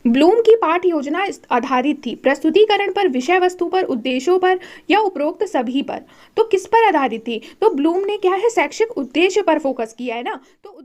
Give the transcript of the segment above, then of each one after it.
Bloom की पाठ योजना आधारित थी, प्रस्तुतिकरण पर, विषय वस्तु पर, उद्देश्यों पर या उपरोक्त सभी पर। तो किस पर आधारित थी? तो ब्लूम ने क्या है, शैक्षिक उद्देश्य पर फोकस किया है ना। तो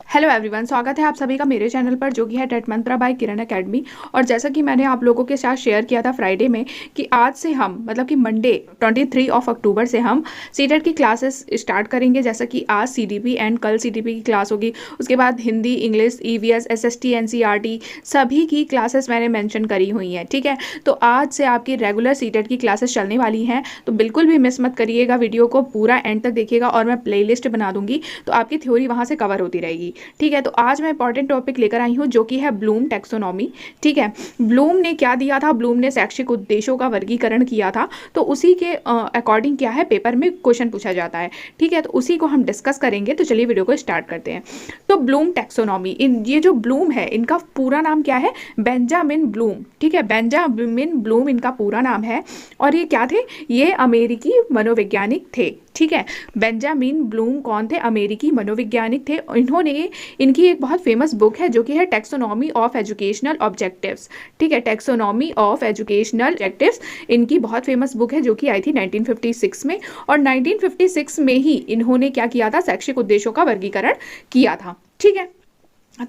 हेलो एवरीवन, स्वागत है आप सभी का मेरे चैनल पर जो कि है टेट मंत्रा बाय किरण एकेडमी। और जैसा कि मैंने आप लोगों के साथ शेयर किया था फ्राइडे में कि आज से हम मतलब कि मंडे 23 अक्टूबर से हम सीटेट की क्लासेस स्टार्ट करेंगे। जैसा कि आज सीडीपी एंड कल सीडीपी की क्लास होगी, उसके बाद Hindi, English, EVS, SST, NCERT सभी की क्लासेस मैंने मेंशन करी हुई हैं। ठीक है, तो आज से आपकी रेगुलर सीटेट की क्लासेस चलने वाली हैं, तो बिल्कुल भी मिस मत करिएगा, वीडियो को पूरा एंड तक देखिएगा और मैं प्ले लिस्ट बना दूंगी तो आपकी थ्योरी वहाँ से कवर होती रहेगी। ठीक है, तो आज मैं इंपॉर्टेंट टॉपिक लेकर आई हूँ जो कि है ब्लूम टैक्सोनॉमी। ठीक है, ब्लूम ने क्या दिया था, ब्लूम ने शैक्षिक उद्देश्यों का वर्गीकरण किया था, तो उसी के अकॉर्डिंग क्या है पेपर में क्वेश्चन पूछा जाता है। ठीक है, तो उसी को हम डिस्कस करेंगे। तो चलिए वीडियो को स्टार्ट करते हैं। तो ब्लूम टैक्सोनॉमी, ये जो ब्लूम है इनका पूरा नाम क्या है, बेंजामिन ब्लूम। ठीक है, बेंजामिन ब्लूम इनका पूरा नाम है। और ये क्या थे, ये अमेरिकी मनोवैज्ञानिक थे। ठीक है, बेंजामिन ब्लूम कौन थे, अमेरिकी मनोवैज्ञानिक थे। इन्होंने इनकी एक बहुत फेमस बुक है जो कि है टैक्सोनॉमी ऑफ एजुकेशनल ऑब्जेक्टिव्स। ठीक है, टैक्सोनॉमी ऑफ एजुकेशनल ऑब्जेक्टिव्स इनकी बहुत फेमस बुक है जो कि आई थी 1956 में। और 1956 में ही इन्होंने क्या किया था, शैक्षिक उद्देश्यों का वर्गीकरण किया था। ठीक है,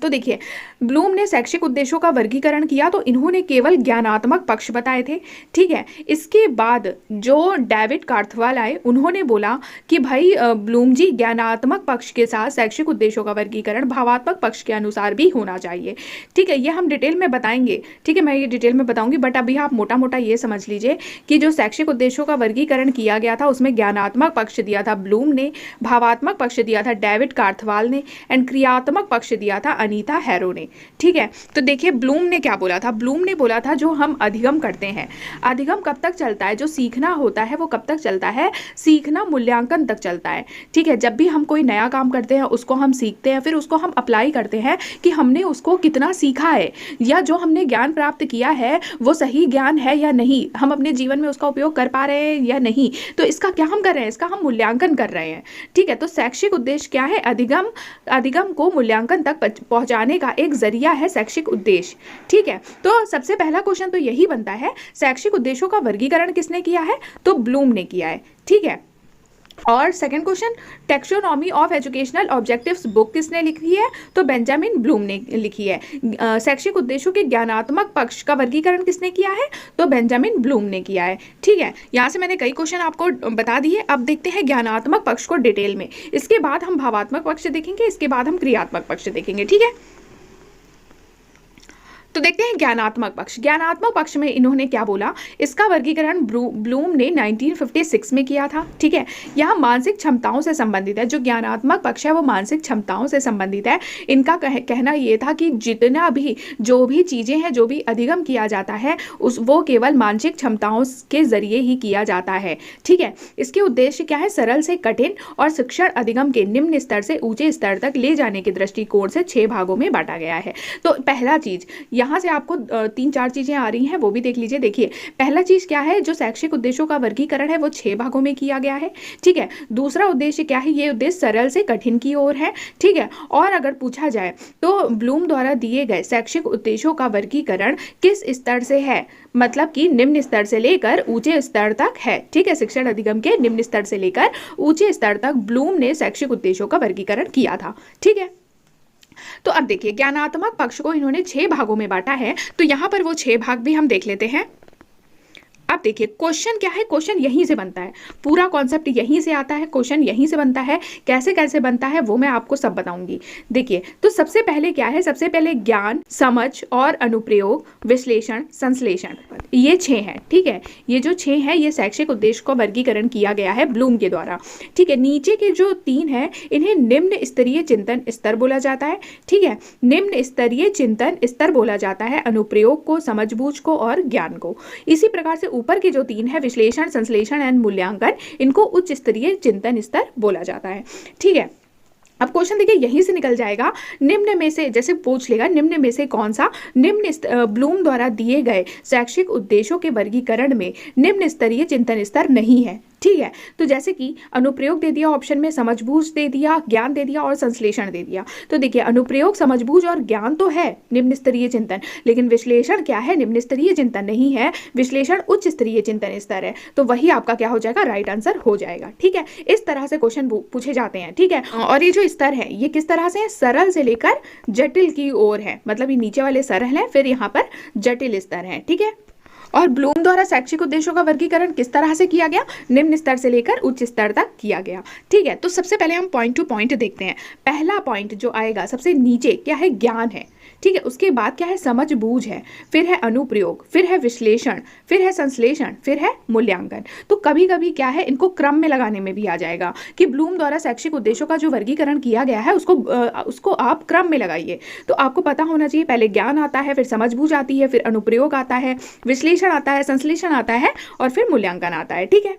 तो देखिए ब्लूम ने शैक्षिक उद्देश्यों का वर्गीकरण किया तो इन्होंने केवल ज्ञानात्मक पक्ष बताए थे। ठीक है, इसके बाद जो डेविड कार्थवाल आए उन्होंने बोला कि भाई ब्लूम जी, ज्ञानात्मक पक्ष के साथ शैक्षिक उद्देश्यों का वर्गीकरण भावात्मक पक्ष के अनुसार भी होना चाहिए। ठीक है, ये हम डिटेल में बताएंगे। ठीक है, मैं ये डिटेल में बताऊंगी, बट अभी आप मोटा मोटा ये समझ लीजिए कि जो शैक्षिक उद्देश्यों का वर्गीकरण किया गया था उसमें ज्ञानात्मक पक्ष दिया था ब्लूम ने, भावात्मक पक्ष दिया था डेविड कार्थवाल ने, एंड क्रियात्मक पक्ष दिया था अनीता हैरो ने। ठीक है, तो देखिए ब्लूम ने क्या बोला था, ब्लूम ने बोला था जो हम अधिगम करते हैं, अधिगम कब तक चलता है, जो सीखना होता है वो कब तक चलता है, सीखना मूल्यांकन तक चलता है। ठीक है, जब भी हम कोई नया काम करते हैं उसको हम सीखते हैं, फिर उसको हम अप्लाई करते हैं कि हमने उसको कितना सीखा है, या जो हमने ज्ञान प्राप्त किया है वो सही ज्ञान है या नहीं, हम अपने जीवन में उसका उपयोग कर पा रहे हैं या नहीं, तो इसका क्या हम कर रहे हैं, इसका हम मूल्यांकन कर रहे हैं। ठीक है, तो शैक्षिक उद्देश्य क्या है, अधिगम को मूल्यांकन तक पहुंचाने का एक जरिया है शैक्षिक उद्देश्य। ठीक है, तो सबसे पहला क्वेश्चन तो यही बनता है, शैक्षिक उद्देश्यों का वर्गीकरण किसने किया है, तो ब्लूम ने किया है। ठीक है, और second question, taxonomy of educational objectives book किसने लिखी है, तो बेंजामिन ब्लूम ने लिखी है। शैक्षिक उद्देश्यों के ज्ञानात्मक पक्ष का वर्गीकरण किसने किया है, तो बेंजामिन ब्लूम ने किया है। ठीक है, यहाँ से मैंने कई क्वेश्चन आपको बता दिए। अब देखते हैं ज्ञानात्मक पक्ष को डिटेल में, इसके बाद हम भावात्मक पक्ष देखेंगे, इसके बाद हम क्रियात्मक पक्ष देखेंगे। ठीक है, तो देखते हैं ज्ञानात्मक पक्ष। ज्ञानात्मक पक्ष में इन्होंने क्या बोला, इसका वर्गीकरण ब्लूम ने 1956 में किया था। ठीक है, यह मानसिक क्षमताओं से संबंधित है, जो ज्ञानात्मक पक्ष है वो मानसिक क्षमताओं से संबंधित है। इनका कहना ये था कि जितना भी जो भी चीज़ें हैं, जो भी अधिगम किया जाता है वो केवल मानसिक क्षमताओं के जरिए ही किया जाता है। ठीक है, इसके उद्देश्य क्या है, सरल से कठिन और शिक्षण अधिगम के निम्न स्तर से ऊंचे स्तर तक ले जाने के दृष्टिकोण से 6 भागों में बांटा गया है। तो पहला चीज, यहाँ से आपको 3-4 चीजें आ रही हैं, वो भी देख लीजिए। देखिए पहला चीज क्या है, जो शैक्षिक उद्देश्यों का वर्गीकरण है वो 6 भागों में किया गया है। ठीक है, दूसरा उद्देश्य क्या है, ये उद्देश्य सरल से कठिन की ओर है। ठीक है, और अगर पूछा जाए तो ब्लूम द्वारा दिए गए शैक्षिक उद्देश्यों का वर्गीकरण किस स्तर से है, मतलब कि निम्न स्तर से लेकर ऊंचे स्तर तक है। ठीक है, शिक्षण अधिगम के निम्न स्तर से लेकर ऊंचे स्तर तक ब्लूम ने शैक्षिक उद्देश्यों का वर्गीकरण किया था। ठीक है, तो अब देखिए ज्ञानात्मक पक्ष को इन्होंने 6 भागों में बांटा है, तो यहां पर वो 6 भाग भी हम देख लेते हैं। अब देखिए क्वेश्चन क्या है, क्वेश्चन यहीं से बनता है, पूरा कॉन्सेप्ट यहीं से आता है, क्वेश्चन यहीं से बनता है। कैसे कैसे बनता है वो मैं आपको सब बताऊंगी। देखिए, तो सबसे पहले क्या है, सबसे पहले ज्ञान, समझ और अनुप्रयोग, विश्लेषण, संश्लेषण, ये 6 हैं। ठीक है, ये जो 6 हैं ये शैक्षिक उद्देश्य का वर्गीकरण किया गया है ब्लूम के द्वारा। ठीक है, नीचे के जो 3 हैं इन्हें निम्न स्तरीय चिंतन स्तर बोला जाता है। ठीक है, निम्न स्तरीय चिंतन स्तर बोला जाता है अनुप्रयोग को, समझबूझ को और ज्ञान को। इसी प्रकार से ऊपर की जो 3 है, विश्लेषण, संश्लेषण एंड मूल्यांकन, इनको उच्च स्तरीय चिंतन स्तर बोला जाता है। ठीक है, अब क्वेश्चन देखिए यहीं से निकल जाएगा, निम्न में से, जैसे पूछ लेगा निम्न में से कौन सा, ब्लूम द्वारा दिए गए शैक्षिक उद्देश्यों के वर्गीकरण में निम्न स्तरीय चिंतन स्तर नहीं है। ठीक है। तो जैसे कि अनुप्रयोग दे दिया ऑप्शन में, समझबूझ दे दिया, ज्ञान दे दिया और संश्लेषण दे दिया। तो देखिए अनुप्रयोग, समझबूझ और ज्ञान तो है निम्न स्तरीय चिंतन, लेकिन विश्लेषण क्या है? निम्न स्तरीय चिंतन नहीं है, विश्लेषण उच्च स्तरीय चिंतन स्तर है। तो वही आपका क्या हो जाएगा? राइट आंसर हो जाएगा। ठीक है, इस तरह से क्वेश्चन पूछे जाते हैं। ठीक है, और ये जो स्तर है ये किस तरह से है? सरल से लेकर जटिल की ओर है, मतलब ये नीचे वाले सरल है, फिर यहाँ पर जटिल स्तर है। ठीक है, और ब्लूम द्वारा शैक्षिक उद्देश्यों का वर्गीकरण किस तरह से किया गया? निम्न स्तर से लेकर उच्च स्तर तक किया गया। ठीक है, तो सबसे पहले हम पॉइंट टू पॉइंट देखते हैं। पहला पॉइंट जो आएगा सबसे नीचे क्या है? ज्ञान है। ठीक है, उसके बाद क्या है? समझबूझ है, फिर है अनुप्रयोग, फिर है विश्लेषण, फिर है संश्लेषण, फिर है मूल्यांकन। तो कभी कभी क्या है, इनको क्रम में लगाने में भी आ जाएगा कि ब्लूम द्वारा शैक्षिक उद्देश्यों का जो वर्गीकरण किया गया है उसको आप क्रम में लगाइए। तो आपको पता होना चाहिए, पहले ज्ञान आता है, फिर समझबूझ आती है, फिर अनुप्रयोग आता है, विश्लेषण आता है, संश्लेषण आता है और फिर मूल्यांकन आता है। ठीक है,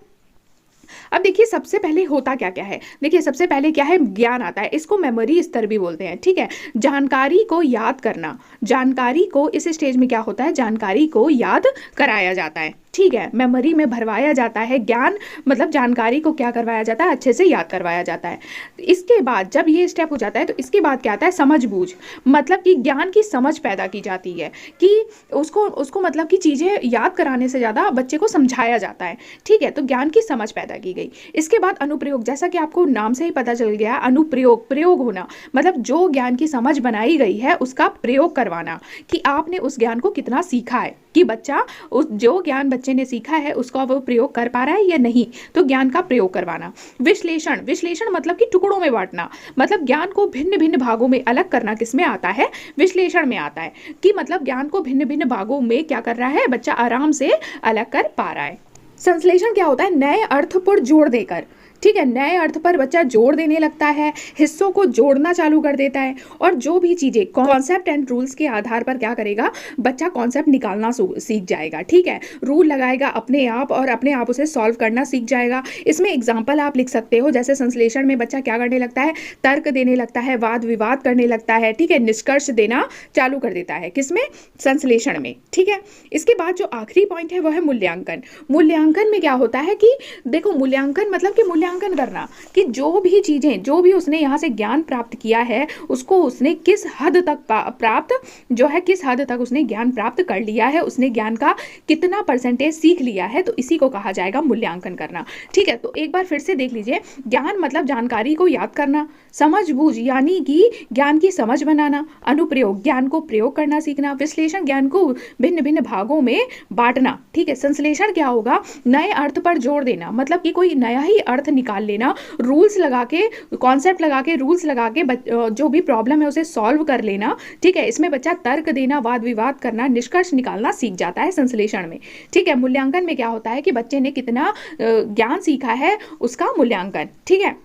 अब देखिए सबसे पहले होता क्या क्या है। देखिए सबसे पहले क्या है? ज्ञान आता है, इसको मेमोरी स्तर भी बोलते हैं। ठीक है, जानकारी को याद करना, जानकारी को इस स्टेज में क्या होता है? जानकारी को याद कराया जाता है। ठीक है, मेमोरी में भरवाया जाता है। ज्ञान मतलब जानकारी को क्या करवाया जाता है? अच्छे से याद करवाया जाता है। इसके बाद जब ये स्टेप हो जाता है तो इसके बाद क्या आता है? समझबूझ, मतलब कि ज्ञान की समझ पैदा की जाती है कि उसको मतलब कि चीज़ें याद कराने से ज़्यादा बच्चे को समझाया जाता है। ठीक है, तो ज्ञान की समझ पैदा की गई। इसके बाद अनुप्रयोग, जैसा कि आपको नाम से ही पता चल गया, अनुप्रयोग, प्रयोग होना, मतलब जो ज्ञान की समझ बनाई गई है उसका प्रयोग करवाना, कि आपने उस ज्ञान को कितना सीखा है, कि बच्चा उस जो ज्ञान बच्चे ने सीखा है उसका वो प्रयोग कर पा रहा है या नहीं, तो ज्ञान का प्रयोग करवाना। विश्लेषण, विश्लेषण मतलब कि टुकड़ों में बांटना, मतलब ज्ञान को भिन्न भिन्न भागों में अलग करना किसमें आता है? विश्लेषण में आता है, कि मतलब ज्ञान को भिन्न भिन्न भागों में क्या कर रहा है? बच्चा आराम से अलग कर पा रहा है। संश्लेषण क्या होता है? नए अर्थपूर्ण जोड़ देकर, ठीक है, नए अर्थ पर बच्चा जोड़ देने लगता है, हिस्सों को जोड़ना चालू कर देता है, और जो भी चीज़ें कॉन्सेप्ट एंड रूल्स के आधार पर क्या करेगा? बच्चा कॉन्सेप्ट निकालना सीख जाएगा। ठीक है, रूल लगाएगा अपने आप और अपने आप उसे सॉल्व करना सीख जाएगा। इसमें एग्जाम्पल आप लिख सकते हो, जैसे संश्लेषण में बच्चा क्या करने लगता है? तर्क देने लगता है, वाद विवाद करने लगता है। ठीक है, निष्कर्ष देना चालू कर देता है, किसमें? संश्लेषण में। ठीक है, इसके बाद जो आखिरी पॉइंट है वो है मूल्यांकन। मूल्यांकन में क्या होता है कि देखो, मूल्यांकन मतलब कि मूल्यांकन करना, कि जो भी चीजें, जो भी उसने यहाँ से ज्ञान प्राप्त किया है उसको उसने किस हद तक प्राप्त जो है, किस हद तक उसने ज्ञान प्राप्त कर लिया है, उसने ज्ञान का कितना परसेंटेज सीख लिया है, तो इसी को कहा जाएगा मूल्यांकन करना। ठीक है, तो एक बार फिर से देख लीजिए, ज्ञान मतलब जानकारी को याद करना, समझबूझ यानी कि ज्ञान की समझ बनाना, अनुप्रयोग ज्ञान को प्रयोग करना सीखना, विश्लेषण ज्ञान को भिन्न भिन्न भागों में बांटना। ठीक है, संश्लेषण क्या होगा? नए अर्थ पर जोड़ देना, मतलब कि कोई नया ही अर्थ निकाल लेना, रूल्स लगा के, कॉन्सेप्ट लगा के, रूल्स लगा के जो भी प्रॉब्लम है उसे सॉल्व कर लेना। ठीक है, इसमें बच्चा तर्क देना, वाद विवाद करना, निष्कर्ष निकालना सीख जाता है संश्लेषण में। ठीक है, मूल्यांकन में क्या होता है कि बच्चे ने कितना ज्ञान सीखा है उसका मूल्यांकन। ठीक है,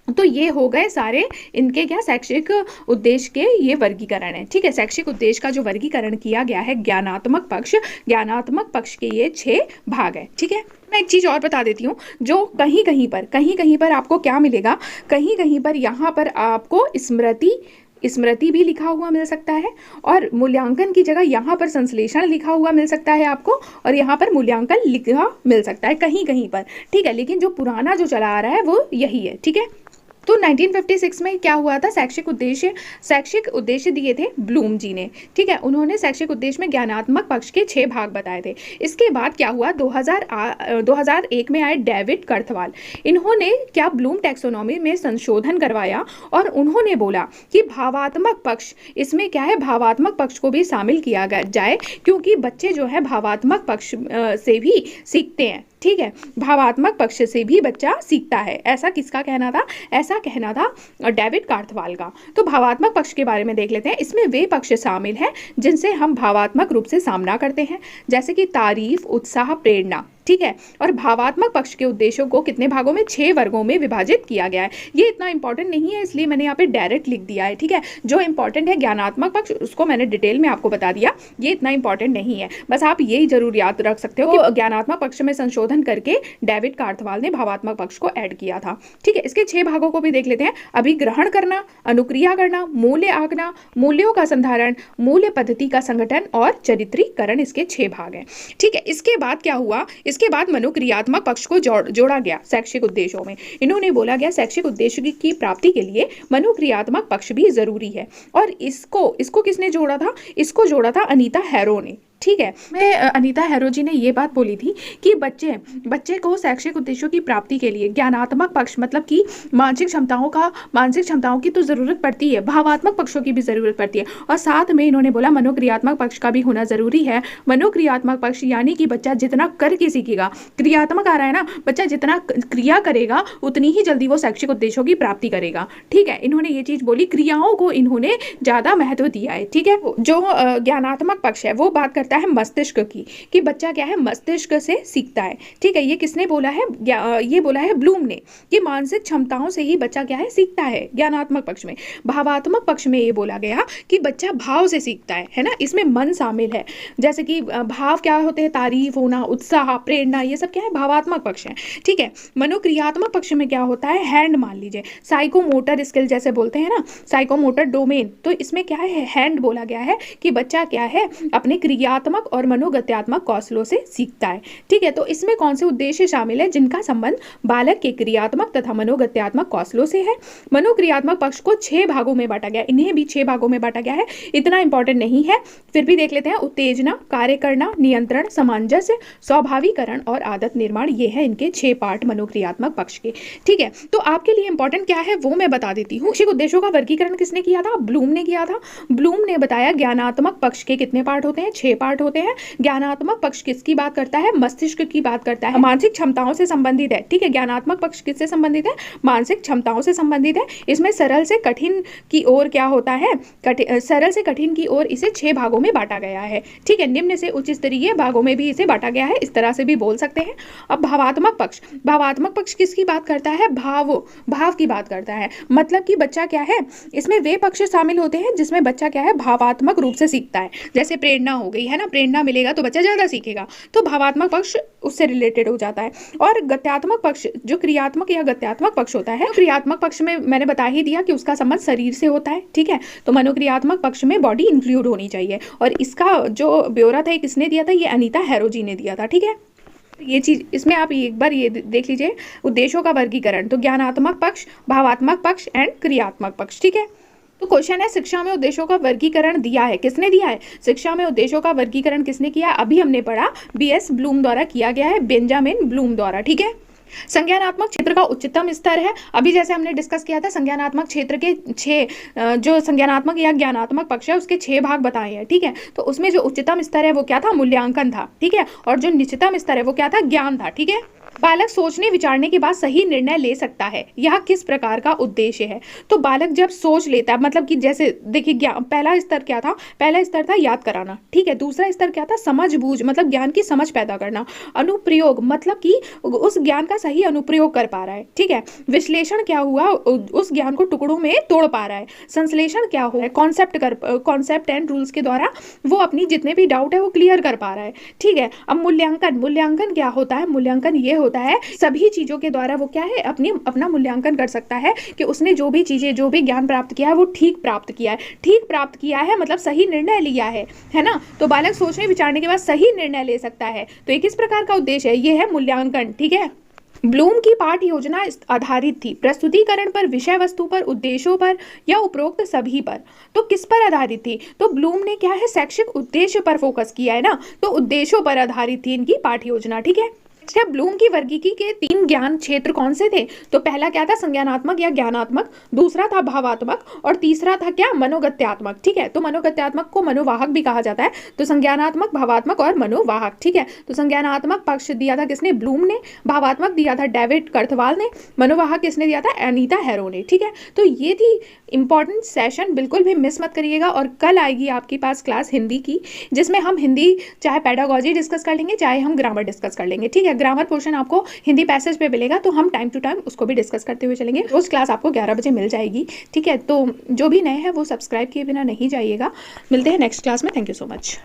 तो ये हो गए सारे इनके क्या शैक्षिक उद्देश्य के ये वर्गीकरण है। ठीक है, शैक्षिक उद्देश्य का जो वर्गीकरण किया गया है, ज्ञानात्मक पक्ष, ज्ञानात्मक पक्ष के ये 6 भाग है। ठीक है, मैं एक चीज़ और बता देती हूँ, जो कहीं कहीं पर आपको क्या मिलेगा? कहीं कहीं पर यहाँ पर आपको स्मृति भी लिखा हुआ मिल सकता है, और मूल्यांकन की जगह यहाँ पर संश्लेषण लिखा हुआ मिल सकता है आपको, और यहाँ पर मूल्यांकन लिखा मिल सकता है कहीं कहीं पर। ठीक है, लेकिन जो पुराना जो चला आ रहा है वो यही है। ठीक है, तो 1956 में क्या हुआ था? शैक्षिक उद्देश्य दिए थे ब्लूम जी ने। ठीक है, उन्होंने शैक्षिक उद्देश्य में ज्ञानात्मक पक्ष के 6 भाग बताए थे। इसके बाद क्या हुआ? 2001 में आए डेविड कर्थवाल, इन्होंने क्या ब्लूम टैक्सोनॉमी में संशोधन करवाया, और उन्होंने बोला कि भावात्मक पक्ष, इसमें क्या है? भावात्मक पक्ष को भी शामिल किया जाए, क्योंकि बच्चे जो है भावात्मक पक्ष से भी सीखते हैं। ठीक है, भावात्मक पक्ष से भी बच्चा सीखता है, ऐसा किसका कहना था? ऐसा कहना था डेविड कर्थवाल का। तो भावात्मक पक्ष के बारे में देख लेते हैं। इसमें वे पक्ष शामिल हैं जिनसे हम भावात्मक रूप से सामना करते हैं, जैसे कि तारीफ, उत्साह, प्रेरणा। ठीक है, और भावात्मक पक्ष के उद्देश्यों को कितने भागों में? 6 वर्गों में विभाजित किया गया है। ये इतना इंपॉर्टेंट नहीं है, इसलिए मैंने यहाँ पे डायरेक्ट लिख दिया है। ठीक है, जो इंपॉर्टेंट है ज्ञानात्मक पक्ष, उसको मैंने डिटेल में आपको बता दिया, ये इतना इंपॉर्टेंट नहीं है। बस आप यही जरूर याद रख सकते हो कि ज्ञानात्मक पक्ष में संशोधन करके डेविड कर्थवाल ने भावात्मक पक्ष को ऐड किया था। ठीक है, इसके 6 भागों को भी देख लेते हैं। अभिग्रहण करना, अनुक्रिया करना, मूल्य आंकना, मूल्यों का संधारण, मूल्य पद्धति का संगठन और चरित्रीकरण, इसके 6 भाग हैं। ठीक है, इसके बाद क्या हुआ? इसके बाद मनोक्रियात्मक पक्ष को जोड़ा गया शैक्षिक उद्देश्यों में। इन्होंने बोला गया शैक्षिक उद्देश्य की प्राप्ति के लिए मनोक्रियात्मक पक्ष भी जरूरी है। और इसको किसने जोड़ा था? इसको जोड़ा था अनीता हैरो ने। ठीक है, मैं अनीता हैरो जी ने ये बात बोली थी कि बच्चे को शैक्षिक उद्देश्यों की प्राप्ति के लिए ज्ञानात्मक पक्ष मतलब कि मानसिक क्षमताओं की तो ज़रूरत पड़ती है, भावात्मक पक्षों की भी ज़रूरत पड़ती है, और साथ में इन्होंने बोला मनोक्रियात्मक पक्ष का भी होना ज़रूरी है। मनोक्रियात्मक पक्ष यानी कि बच्चा जितना करके सीखेगा, क्रियात्मक आ रहा है ना, बच्चा जितना क्रिया करेगा उतनी ही जल्दी वो शैक्षिक उद्देश्यों की प्राप्ति करेगा। ठीक है, इन्होंने ये चीज़ बोली, क्रियाओं को इन्होंने ज़्यादा महत्व दिया है। ठीक है, जो ज्ञानात्मक पक्ष है वो बात करता है मस्तिष्क की, कि बच्चा क्या है मस्तिष्क से सीखता है। ठीक है, ये किसने बोला है? ये बोला है ब्लूम ने, कि मानसिक क्षमताओं से ही बच्चा क्या है सीखता है ज्ञानात्मक पक्ष में। भावात्मक पक्ष में ये बोला गया कि बच्चा भाव से सीखता है ना, इसमें मन शामिल है। जैसे कि भाव क्या होते हैं? तारीफ होना, उत्साह, प्रेरणा, ये सब क्या है? भावात्मक पक्ष है। ठीक है, मनोक्रियात्मक पक्ष में क्या होता है? हैंड, मान लीजिए साइकोमोटर स्किल जैसे बोलते हैं ना, साइकोमोटर डोमेन, तो इसमें क्या है? हैंड बोला गया है कि बच्चा क्या है अपने क्रियात्मक और मनोगत्यात्मक कौशलों से सीखता है। ठीक है, तो इसमें कौन से उद्देश्य शामिल है जिनका संबंध बालक के क्रियात्मक तथा मनोगत्यात्मक कौशलों से है? मनोक्रियात्मक पक्ष को 6 भागों में बांटा गया, इन्हें भी 6 भागों में बांटा गया है, इतना इंपॉर्टेंट नहीं है, फिर भी देख लेते हैं। उत्तेजना, कार्य करना, नियंत्रण, सामंजस्य, स्वाभाविकरण और आदत निर्माण, ये है इनके 6 पार्ट मनोक्रियात्मक पक्ष के। ठीक है, तो आपके लिए इंपॉर्टेंट क्या है वो मैं बता देती हूँ। शैक्षिक उद्देश्यों का वर्गीकरण किसने किया था? ब्लूम ने किया था। ब्लूम ने बताया ज्ञानात्मक पक्ष के कितने पार्ट होते हैं? 6 पार्ट होते हैं। ज्ञानात्मक पक्ष किसकी बात करता है? मस्तिष्क की बात करता है, मानसिक क्षमताओं से संबंधित है। ठीक है, ज्ञानात्मक पक्ष किससे संबंधित है? मानसिक क्षमताओं से संबंधित है। इसमें सरल से कठिन की ओर क्या होता है? सरल से कठिन की ओर इसे 6 भागों में बांटा गया है। ठीक है, निम्न से उच्च स्तरीय भागों में भी इसे बांटा गया है, इस तरह से भी बोल सकते हैं। अब भावात्मक पक्ष किसकी बात करता है? भाव की बात करता है, मतलब कि बच्चा क्या है, इसमें वे पक्ष शामिल होते हैं जिसमें बच्चा क्या है भावात्मक रूप से सीखता है। जैसे प्रेरणा हो गई है ना, प्रेरणा मिलेगा तो बच्चा ज़्यादा सीखेगा, तो भावात्मक पक्ष उससे रिलेटेड हो जाता है। और गत्यात्मक पक्ष, जो क्रियात्मक या गत्यात्मक पक्ष होता है, क्रियात्मक पक्ष में मैंने बता ही दिया कि उसका संबंध शरीर से होता है। ठीक है, तो मनोक्रियात्मक पक्ष में बॉडी इंक्लूड होनी चाहिए, और इसका जो ब्यौरा था किसने दिया था? ये अनीता हैरो जी ने दिया था। ठीक है, ये चीज़ इसमें आप एक बार ये देख लीजिए, उद्देश्यों का वर्गीकरण, तो ज्ञानात्मक पक्ष, भावात्मक पक्ष एंड क्रियात्मक पक्ष। ठीक है, तो क्वेश्चन है शिक्षा में उद्देश्यों का वर्गीकरण दिया है, किसने दिया है? शिक्षा में उद्देश्यों का वर्गीकरण किसने किया? अभी हमने पढ़ा, बीएस ब्लूम द्वारा किया गया है, बेंजामिन ब्लूम द्वारा। ठीक है, संज्ञानात्मक क्षेत्र का उच्चतम स्तर है, अभी जैसे हमने डिस्कस किया था, संज्ञानात्मक क्षेत्र के 6 जो संज्ञानात्मक या ज्ञानात्मक पक्ष है उसके 6 भाग बताए हैं। ठीक है, तो उसमें जो उच्चतम स्तर है वो क्या था? मूल्यांकन था। ठीक है, और जो निचतम स्तर है वो क्या था? ज्ञान था। ठीक है, बालक सोचने विचारने के बाद सही निर्णय ले सकता है, यह किस प्रकार का उद्देश्य है? तो बालक जब सोच लेता है, मतलब कि जैसे देखिए पहला स्तर क्या था? पहला स्तर था याद कराना। ठीक है, दूसरा स्तर क्या था? समझ बूझ, मतलब ज्ञान की समझ पैदा करना। अनुप्रयोग, मतलब कि उस ज्ञान का सही अनुप्रयोग कर पा रहा है। ठीक है, विश्लेषण क्या हुआ? उस ज्ञान को टुकड़ों में तोड़ पा रहा है। संश्लेषण क्या हुआ? कॉन्सेप्ट एंड रूल्स के द्वारा वो अपनी जितने भी डाउट है वो क्लियर कर पा रहा है। ठीक है, अब मूल्यांकन क्या होता है? मूल्यांकन ये होता है सभी चीजों के द्वारा वो क्या है अपना मूल्यांकन कर सकता है कि उसने जो भी ज्ञान प्राप्त किया है वो ठीक प्राप्त किया है, मतलब सही निर्णय लिया है ना। तो बालक सोचने विचारने के बाद सही निर्णय ले सकता है, तो ये किस प्रकार का उद्देश्य है? ये है मूल्यांकन। ठीक है, ब्लूम की पाठ्य योजना आधारित थी प्रस्तुतिकरण पर, विषय वस्तु पर, उद्देश्यों पर या उपरोक्त सभी पर। तो किस पर आधारित थी? तो ब्लूम ने क्या है शैक्षिक उद्देश्य पर फोकस किया है ना, तो उद्देश्यों पर आधारित थी इनकी पाठ्य योजना। ठीक है, अच्छा, ब्लूम की वर्गीकी के 3 ज्ञान क्षेत्र कौन से थे? तो पहला क्या था? संज्ञानात्मक या ज्ञानात्मक, दूसरा था भावात्मक, और तीसरा था क्या? मनोगत्यात्मक। ठीक है, तो मनोगत्यात्मक को मनोवाहक भी कहा जाता है, तो संज्ञानात्मक, भावात्मक और मनोवाहक। ठीक है, तो संज्ञानात्मक पक्ष दिया था किसने? ब्लूम ने। भावात्मक दिया था डेविड कर्थवाल ने। मनोवाहक किसने दिया था? अनीता हैरो ने। ठीक है, तो ये थी इंपॉर्टेंट सेशन, बिल्कुल भी मिस मत करिएगा। और कल आएगी आपके पास क्लास हिंदी की, जिसमें हम हिंदी चाहे पेडागॉजी डिस्कस कर लेंगे, चाहे हम ग्रामर डिस्कस कर लेंगे। ठीक है, ग्रामर पोर्शन आपको हिंदी पैसेज पे मिलेगा, तो हम टाइम टू टाइम उसको भी डिस्कस करते हुए चलेंगे। रोज क्लास आपको 11 बजे मिल जाएगी। ठीक है, तो जो भी नए हैं वो सब्सक्राइब किए बिना नहीं जाइएगा। मिलते हैं नेक्स्ट क्लास में। Thank you so much.